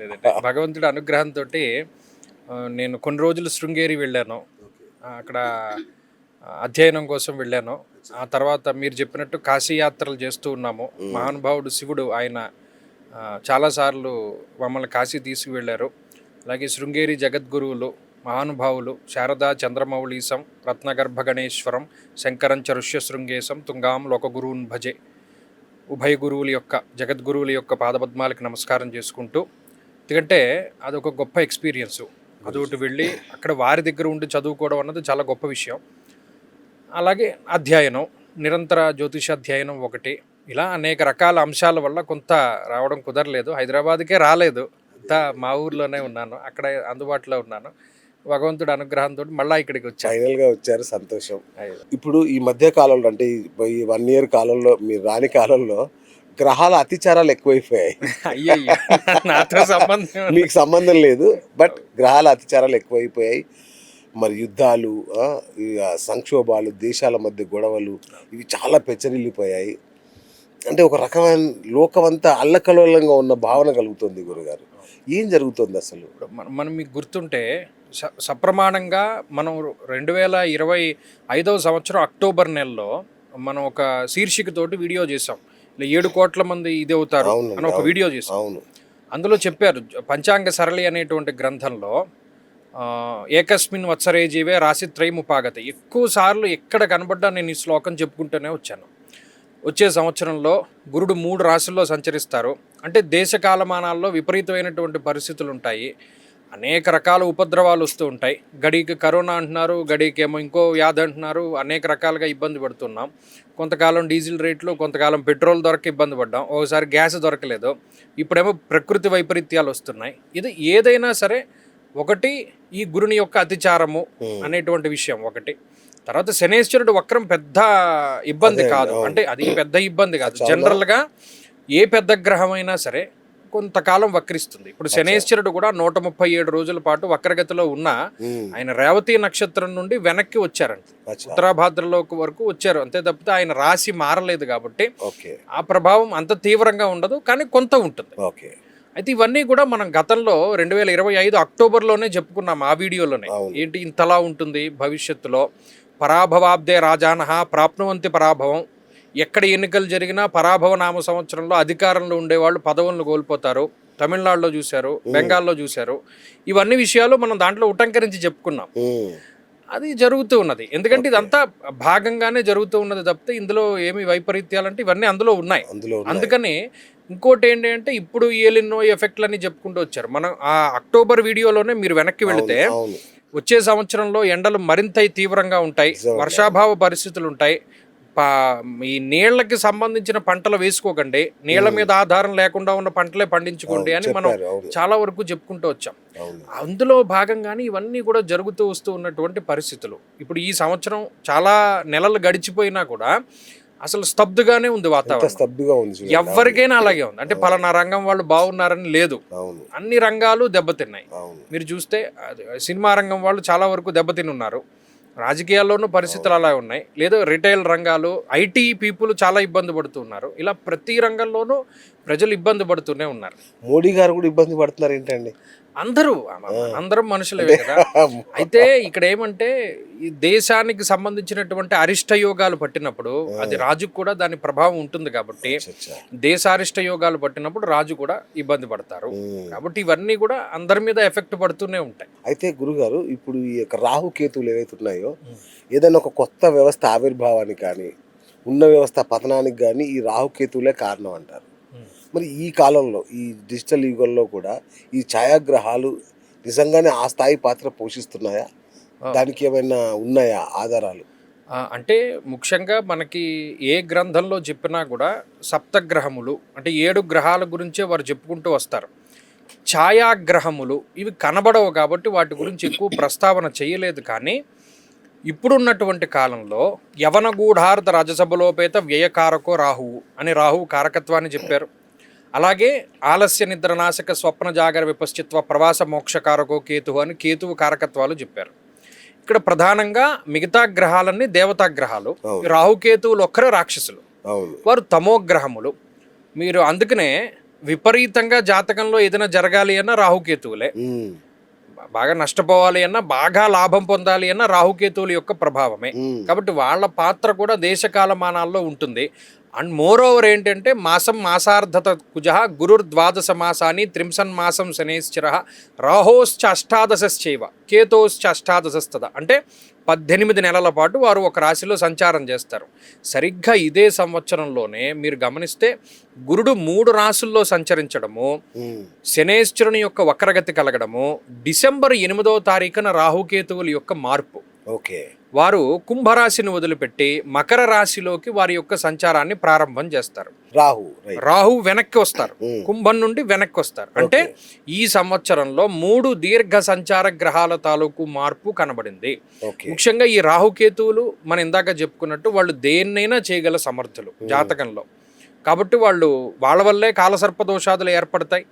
లేదండి. భగవంతుడి అనుగ్రహంతోటి నేను కొన్ని రోజులు శృంగేరి వెళ్ళాను. అక్కడ అధ్యయనం కోసం వెళ్ళాను. ఆ తర్వాత మీరు చెప్పినట్టు కాశీ యాత్రలు చేస్తూ ఉన్నాము. మహానుభావుడు శివుడు ఆయన చాలాసార్లు మమ్మల్ని కాశీ తీసుకువెళ్ళారు. అలాగే శృంగేరి జగద్గురువులు మహానుభావులు శారదా చంద్రమౌళీసం రత్నగర్భ గణేశ్వరం శంకరం చరుష్య శృంగేశం తుంగాం లోకగురువున్ భజే ఉభయ గురువుల యొక్క జగద్గురువుల యొక్క పాదపద్మాలకు నమస్కారం చేసుకుంటూ, ఎందుకంటే అదొక గొప్ప ఎక్స్పీరియన్సు. అదొకటి వెళ్ళి అక్కడ వారి దగ్గర ఉండి చదువుకోవడం అన్నది చాలా గొప్ప విషయం. అలాగే అధ్యయనం, నిరంతర జ్యోతిషాధ్యయనం ఒకటి, ఇలా అనేక రకాల అంశాల వల్ల కొంత రావడం కుదరలేదు. హైదరాబాద్కే రాలేదు, అంతా మా ఊర్లోనే ఉన్నాను, అక్కడ అందుబాటులో ఉన్నాను. భగవంతుడి అనుగ్రహంతో మళ్ళీ ఇక్కడికి వచ్చాను. ఫైనల్గా వచ్చారు, సంతోషం. ఇప్పుడు ఈ మధ్య కాలంలో అంటే ఈ 1 year కాలంలో మీరు రాని కాలంలో గ్రహాల అతిచారాలు ఎక్కువైపోయాయి. అయ్యయ్యో, నాతో సంబంధం మీకు సంబంధం లేదు, బట్ గ్రహాల అతిచారాలు ఎక్కువైపోయాయి. మరి యుద్ధాలు, ఈ సంక్షోభాలు, దేశాల మధ్య గొడవలు, ఇవి చాలా పెచ్చరిల్లిపోయాయి. అంటే ఒక రకమైన లోకమంతా అల్లకల్లోలంగా ఉన్న భావన కలుగుతుంది గురుగారు. ఏం జరుగుతుంది అసలు? మనం మీకు గుర్తుంటే సప్రమాణంగా మనం 2025వ సంవత్సరం అక్టోబర్ నెలలో మనం ఒక శీర్షికతోటి వీడియో చేసాం. 7 కోట్ల మంది ఇది అవుతారు అని ఒక వీడియో చేసాం. అవును, అందులో చెప్పారు పంచాంగ సరళి అనేటువంటి గ్రంథంలో ఏకస్మిన్ వత్సరే జీవే రాశిత్రయముపాగతే. ఎక్కువ సార్లు ఎక్కడ కనబడ్డా నేను ఈ శ్లోకం చెప్పుకుంటూనే వచ్చాను. వచ్చే సంవత్సరంలో గురుడు 3 రాశుల్లో సంచరిస్తారు. అంటే దేశ కాలమానాల్లో విపరీతమైనటువంటి పరిస్థితులు ఉంటాయి, అనేక రకాల ఉపద్రవాలు వస్తూ ఉంటాయి. గడికి కరోనా అంటున్నారు, గడికి ఏమో ఇంకో వ్యాధి అంటున్నారు, అనేక రకాలుగా ఇబ్బంది పడుతున్నాం. కొంతకాలం డీజిల్ రేట్లు, కొంతకాలం పెట్రోల్ దొరక ఇబ్బంది పడ్డాం, ఒకసారి గ్యాస్ దొరకలేదు, ఇప్పుడేమో ప్రకృతి వైపరీత్యాలు వస్తున్నాయి. ఇది ఏదైనా సరే ఒకటి ఈ గురుని యొక్క అతిచారము అనేటువంటి విషయం ఒకటి. తర్వాత శనేశ్వరుడు వక్రం పెద్ద ఇబ్బంది కాదు, అంటే అది పెద్ద ఇబ్బంది కాదు. జనరల్గా ఏ పెద్ద గ్రహం అయినా సరే కొంతకాలం వక్రిస్తుంది. ఇప్పుడు శనేశ్వరుడు కూడా 137 రోజుల పాటు వక్రగతిలో ఉన్న ఆయన రేవతి నక్షత్రం నుండి వెనక్కి వచ్చారంట, ఉత్తరాభాద్రలోకి వరకు వచ్చారు అంతే తప్పితే ఆయన రాశి మారలేదు. కాబట్టి ఆ ప్రభావం అంత తీవ్రంగా ఉండదు, కానీ కొంత ఉంటుంది. అయితే ఇవన్నీ కూడా మనం గతంలో 2025 అక్టోబర్లోనే చెప్పుకున్నాం ఆ వీడియోలోనే. ఏంటి ఇంతలా ఉంటుంది భవిష్యత్తులో, పరాభవాబ్దే రాజానహ ప్రాప్నువంతి పరాభవం. ఎక్కడ ఎన్నికలు జరిగినా పరాభవ నామ సంవత్సరంలో అధికారంలో ఉండేవాళ్ళు పదవులను కోల్పోతారు. తమిళనాడులో చూశారు, బెంగాల్లో చూశారు. ఇవన్నీ విషయాలు మనం దాంట్లో ఉటంకరించి చెప్పుకున్నాం. అది జరుగుతూ ఉన్నది, ఎందుకంటే ఇదంతా భాగంగానే జరుగుతూ ఉన్నది తప్పితే ఇందులో ఏమి వైపరీత్యాలంటే ఇవన్నీ అందులో ఉన్నాయి. అందుకని ఇంకోటి ఏంటి అంటే ఇప్పుడు ఏలినో ఎఫెక్ట్లని చెప్పుకుంటూ వచ్చారు. మనం ఆ అక్టోబర్ వీడియోలోనే మీరు వెనక్కి వెళితే వచ్చే సంవత్సరంలో ఎండలు మరింత తీవ్రంగా ఉంటాయి, వర్షాభావ పరిస్థితులు ఉంటాయి. ఈ నీళ్లకి సంబంధించిన పంటలు వేసుకోకండి, నీళ్ల మీద ఆధారం లేకుండా ఉన్న పంటలే పండించుకోండి అని మనం చాలా వరకు చెప్పుకుంటూ వచ్చాం. అందులో భాగంగానే ఇవన్నీ కూడా జరుగుతూ వస్తూ ఉన్నటువంటి పరిస్థితులు. ఇప్పుడు ఈ సంవత్సరం చాలా నెలలు గడిచిపోయినా కూడా అసలు స్తబ్దుగానే ఉంది వాతావరణం. ఎవరికైనా అలాగే ఉంది. అంటే పలానా రంగం వాళ్ళు బాగున్నారని లేదు, అన్ని రంగాలు దెబ్బతిన్నాయి. మీరు చూస్తే సినిమా రంగం వాళ్ళు చాలా వరకు దెబ్బతిని ఉన్నారు, రాజకీయాల్లోనూ పరిస్థితులు అలా ఉన్నాయి, లేదా రిటైల్ రంగాలు, ఐటీ పీపుల్ చాలా ఇబ్బంది పడుతున్నారు. ఇలా ప్రతి రంగంలోనూ ప్రజలు ఇబ్బంది పడుతూనే ఉన్నారు. మోడీ గారు కూడా ఇబ్బంది పడుతున్నారు ఏంటండి? అందరం మనుషులే కదా. అయితే ఇక్కడ ఏమంటే ఈ దేశానికి సంబంధించినటువంటి అరిష్ట యోగాలు పట్టినప్పుడు అది రాజుకు కూడా దాని ప్రభావం ఉంటుంది. కాబట్టి దేశారిష్ట యోగాలు పట్టినప్పుడు రాజు కూడా ఇబ్బంది పడతారు. కాబట్టి ఇవన్నీ కూడా అందరి మీద ఎఫెక్ట్ పడుతూనే ఉంటాయి. అయితే గురుగారు, ఇప్పుడు ఈ యొక్క రాహుకేతువులు ఏవైతే ఉన్నాయో, ఏదైనా ఒక కొత్త వ్యవస్థ ఆవిర్భావానికి కానీ ఉన్న వ్యవస్థ పతనానికి కానీ ఈ రాహుకేతువులే కారణం అంటారు. మరి ఈ కాలంలో, ఈ డిజిటల్ యుగంలో కూడా ఈ ఛాయాగ్రహాలు నిజంగానే ఆ స్థాయి పాత్ర పోషిస్తున్నాయా? దానికి ఏమైనా ఉన్నాయా ఆధారాలు? అంటే ముఖ్యంగా మనకి ఏ గ్రంథంలో చెప్పినా కూడా సప్తగ్రహములు అంటే 7 గ్రహాల గురించే వారు చెప్పుకుంటూ వస్తారు. ఛాయాగ్రహములు ఇవి కనబడవు కాబట్టి వాటి గురించి ఎక్కువ ప్రస్తావన చేయలేదు. కానీ ఇప్పుడున్నటువంటి కాలంలో యవనగూఢార్థ రజసబలోపేత వ్యయకారకో రాహువు అని రాహువు కారకత్వాన్ని చెప్పారు. అలాగే ఆలస్య నిద్రనాశక స్వప్న జాగర విపశ్చిత్వ ప్రవాస మోక్షకారకో కేతు అని కేతువు కారకత్వాలు చెప్పారు. ఇక్కడ ప్రధానంగా మిగతా గ్రహాలన్నీ దేవతా గ్రహాలు, రాహుకేతువులు ఒక్కరే రాక్షసులు, వారు తమోగ్రహములు. మీరు అందుకనే విపరీతంగా జాతకంలో ఏదైనా జరగాలి అన్నా రాహుకేతువులే, ఉమ్, బాగా నష్టపోవాలి అన్నా బాగా లాభం పొందాలి అన్నా రాహుకేతువుల యొక్క ప్రభావమే. ఉమ్, కాబట్టి వాళ్ళ పాత్ర కూడా దేశకాలమానాల్లో ఉంటుంది. అండ్ మోర్ ఓవర్ ఏంటంటే మాసం మాసార్ధత కుజ గురుర్ద్వాదశ మాసాని త్రింశన్ మాసం శనేశ్చర రాహోశ్చ అష్టాదశశ్చైవ కేతోశ్చ అష్టాదశస్తద అంటే 18 నెలల పాటు వారు ఒక రాశిలో సంచారం చేస్తారు. సరిగ్గా ఇదే సంవత్సరంలోనే మీరు గమనిస్తే గురుడు 3 రాశుల్లో సంచరించడము, ఉమ్, శనేశ్వరుని యొక్క వక్రగతి కలగడము, డిసెంబర్ 8వ తారీఖున రాహుకేతువుల యొక్క మార్పు, ఓకే, వారు కుంభరాశిని వదిలిపెట్టి మకర రాశిలోకి వారి యొక్క సంచారాన్ని ప్రారంభం చేస్తారు. రాహు, రైట్, రాహు వెనక్కి వస్తారు, ఉమ్, కుంభం నుండి వెనక్కి వస్తారు. అంటే ఈ సంవత్సరంలో 3 దీర్ఘ సంచార గ్రహాల తాలూకు మార్పు కనబడింది. ఓకే, ముఖ్యంగా ఈ రాహుకేతువులు మనం ఇందాక చెప్పుకున్నట్టు వాళ్ళు దేన్నైనా చేయగల సమర్థులు జాతకంలో. కాబట్టి వాళ్ళ వల్లే కాలసర్ప దోషాదులు ఏర్పడతాయి,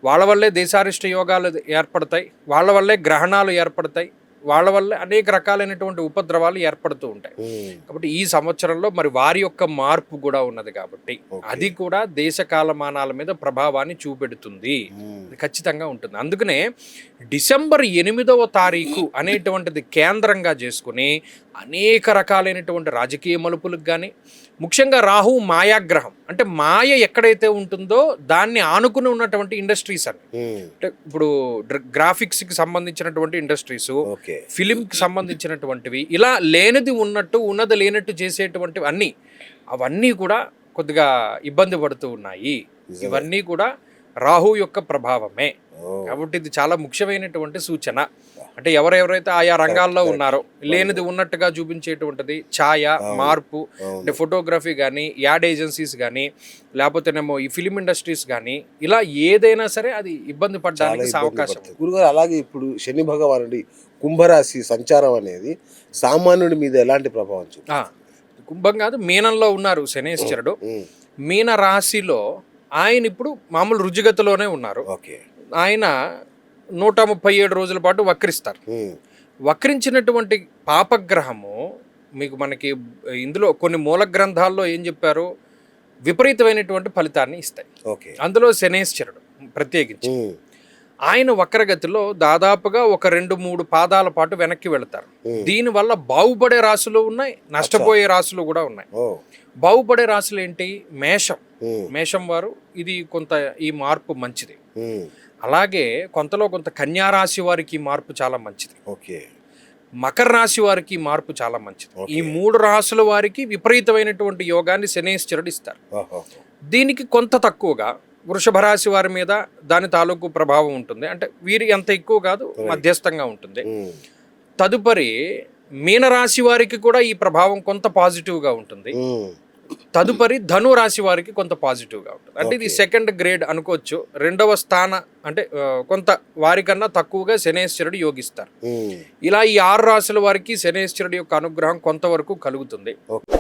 వాళ్ళ వల్లే దేశారిష్ట యోగాలు ఏర్పడతాయి, వాళ్ళ వల్లే గ్రహణాలు ఏర్పడతాయి, వాళ్ళ వల్ల అనేక రకాలైనటువంటి ఉపద్రవాలు ఏర్పడుతూ ఉంటాయి. ఉమ్, కాబట్టి ఈ సంవత్సరంలో మరి వారి యొక్క మార్పు కూడా ఉన్నది కాబట్టి ఓకే. అది కూడా దేశ కాలమానాల మీద ప్రభావాన్ని చూపెడుతుంది, ఉమ్, ఇది ఖచ్చితంగా ఉంటుంది. అందుకనే డిసెంబర్ 8వ తారీఖు అనేటువంటిది కేంద్రంగా చేసుకుని అనేక రకాలైనటువంటి రాజకీయ మలుపులకు కానీ, ముఖ్యంగా రాహు మాయాగ్రహం అంటే మాయ ఎక్కడైతే ఉంటుందో దాన్ని ఆనుకుని ఉన్నటువంటి ఇండస్ట్రీస్ అని, ఉమ్, అంటే ఇప్పుడు గ్రాఫిక్స్కి సంబంధించినటువంటి ఇండస్ట్రీస్, ఓకే, ఫిలింకి సంబంధించినటువంటివి, ఇలా లేనిది ఉన్నట్టు ఉన్నది లేనట్టు చేసేటువంటివి అవన్నీ కూడా కొద్దిగా ఇబ్బంది పడుతూ ఉన్నాయి. ఇవన్నీ కూడా రాహు యొక్క ప్రభావమే. ఓ, కాబట్టి ఇది చాలా ముఖ్యమైనటువంటి సూచన. అంటే ఎవరెవరైతే ఆయా రంగాల్లో ఉన్నారో లేనిది ఉన్నట్టుగా చూపించేటువంటిది ఛాయ మార్పు, అంటే ఫోటోగ్రఫీ కానీ, యాడ్ ఏజెన్సీస్ కానీ, లేకపోతేనేమో ఈ ఫిలిం ఇండస్ట్రీస్ కానీ, ఇలా ఏదైనా సరే అది ఇబ్బంది పడడానికి అవకాశం. గురుగారు, అలాగే ఇప్పుడు శని భగవానుడి కుంభరాశి సంచారం అనేది సామాన్యుడి మీద ఎలాంటి ప్రభావం చూపుతుంది? కుంభం కాదు, మీనంలో ఉన్నారు శనేశ్వరుడు. ఉమ్, మీన రాశిలో ఆయన ఇప్పుడు మామూలు రుజుగతిలోనే ఉన్నారు. ఓకే, ఆయన 137 రోజుల పాటు వక్రిస్తారు. ఉమ్, వక్రించినటువంటి పాపగ్రహము మనకి ఇందులో కొన్ని మూల గ్రంథాల్లో ఏం చెప్పారు, విపరీతమైనటువంటి ఫలితాన్ని ఇస్తాయి. ఓకే, అందులో శనేశ్వరుడు ప్రత్యేకించి ఉమ్, ఆయన వక్రగతిలో దాదాపుగా ఒక 2-3 పాదాల పాటు వెనక్కి వెళతారు. ఉమ్, దీనివల్ల బాగుపడే రాశులు ఉన్నాయి, నష్టపోయే రాశులు కూడా ఉన్నాయి. ఓ, బాగుపడే రాశులు ఏంటి? మేషం. ఉమ్, మేషం వారు ఇది కొంత ఈ మార్పు మంచిది. ఉమ్, అలాగే కొంతలో కొంత కన్యా రాశి వారికి ఈ మార్పు చాలా మంచిది. ఓకే, మకర రాశి వారికి ఈ మార్పు చాలా మంచిది. ఓకే. ఈ 3 రాశుల వారికి విపరీతమైనటువంటి యోగాన్ని శనేశ్వరుడు ఇస్తారు. ఓహో, దీనికి కొంత తక్కువగా వృషభ రాశి వారి మీద దాని తాలూకు ప్రభావం ఉంటుంది. అంటే వీరి అంత ఎక్కువ కాదు, మధ్యస్థంగా ఉంటుంది. ఉమ్, తదుపరి మీనరాశి వారికి కూడా ఈ ప్రభావం కొంత పాజిటివ్గా ఉంటుంది. ఉమ్, తదుపరి ధను రాశి వారికి కొంత పాజిటివ్గా ఉంటుంది. అంటే ఇది సెకండ్ గ్రేడ్ అనుకోవచ్చు. 2వ స్థాన అంటే కొంత వారికన్నా తక్కువగా శనేశ్వరుడు యోగిస్తారు. ఉమ్, ఇలా ఈ 6 రాశుల వారికి శనేశ్వరుడు యొక్క అనుగ్రహం కొంతవరకు కలుగుతుంది. ఓకే.